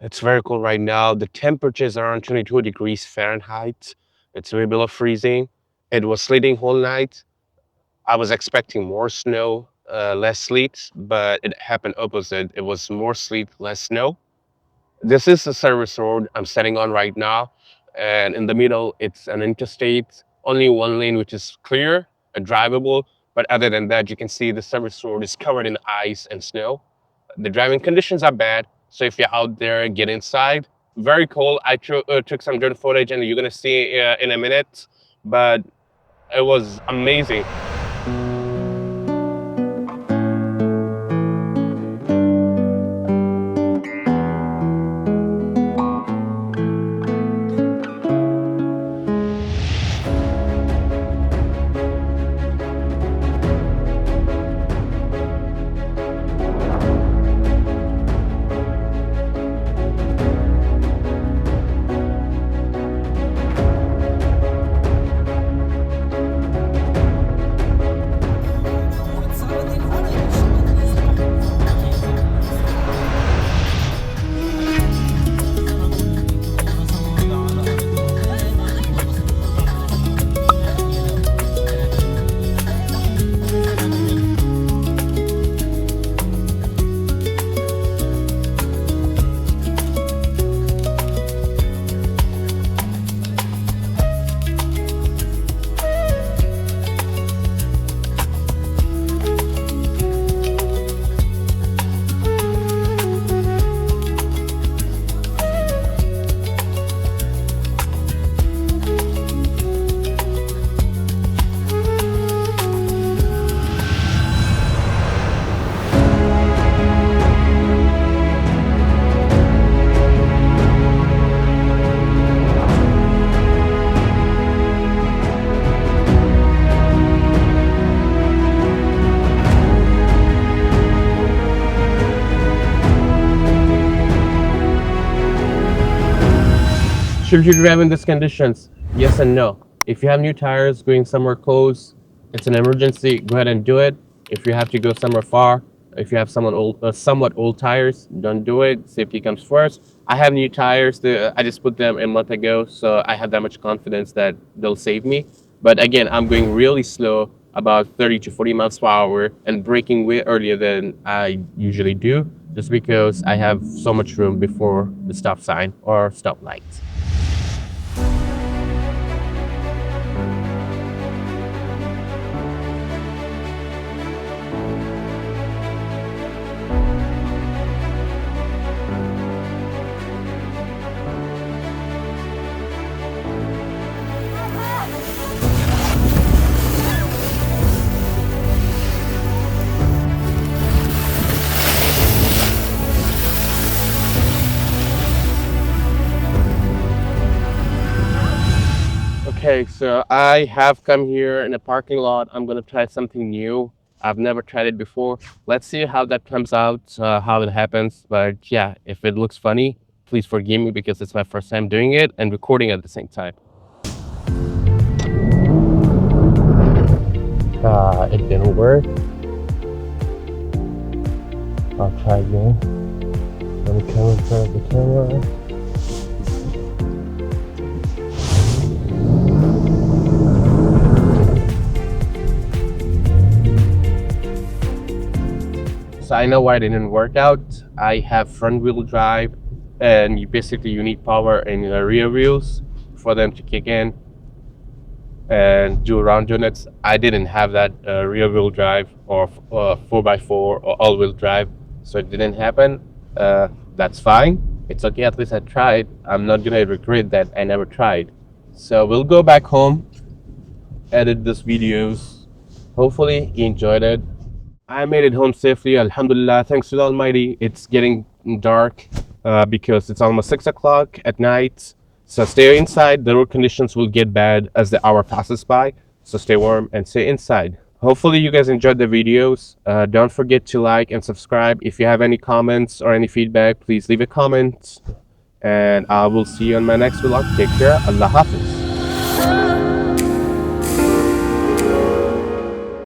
It's very cold right now. The temperature is around 22 degrees Fahrenheit. It's way below freezing. It was sleeting whole night. I was expecting more snow, less sleet, but it happened opposite. It was more sleet, less snow. This is the service road I'm sitting on right now. And in the middle, it's an interstate, only one lane, which is clear and drivable. But other than that, you can see the service road is covered in ice and snow. The driving conditions are bad. So if you're out there, get inside. Very cold. I took some drone footage and you're gonna see in a minute, but it was amazing. Should you drive in these conditions? Yes and no. If you have new tires going somewhere close, it's an emergency, go ahead and do it. If you have to go somewhere far, if you have somewhat old tires, don't do it. Safety comes first. I have new tires. I just put them a month ago, so I have that much confidence that they'll save me. But again, I'm going really slow, about 30 to 40 miles per hour, and braking way earlier than I usually do, just because I have so much room before the stop sign or stop light. Okay, so I have come here in a parking lot. I'm gonna try something new. I've never tried it before. Let's see how that comes out, how it happens. But yeah, if it looks funny, please forgive me because it's my first time doing it and recording at the same time. It didn't work. I'll try again. Let me come in front of the camera. So I know why it didn't work out. I have front wheel drive, and you need power in your rear wheels for them to kick in and do round units. I didn't have that rear wheel drive or 4x4 or all wheel drive, so it didn't happen. That's fine. It's okay. At least I tried. I'm not gonna regret that I never tried. So we'll go back home, edit these videos. Hopefully you enjoyed it. I made it home safely, alhamdulillah, thanks to the Almighty. It's getting dark because it's almost 6 o'clock at night. So stay inside. The road conditions will get bad as the hour passes by. So stay warm and stay inside. Hopefully you guys enjoyed the videos. Don't forget to like and subscribe. If you have any comments or any feedback, please leave a comment. And I will see you on my next vlog. Take care. Allah Hafiz.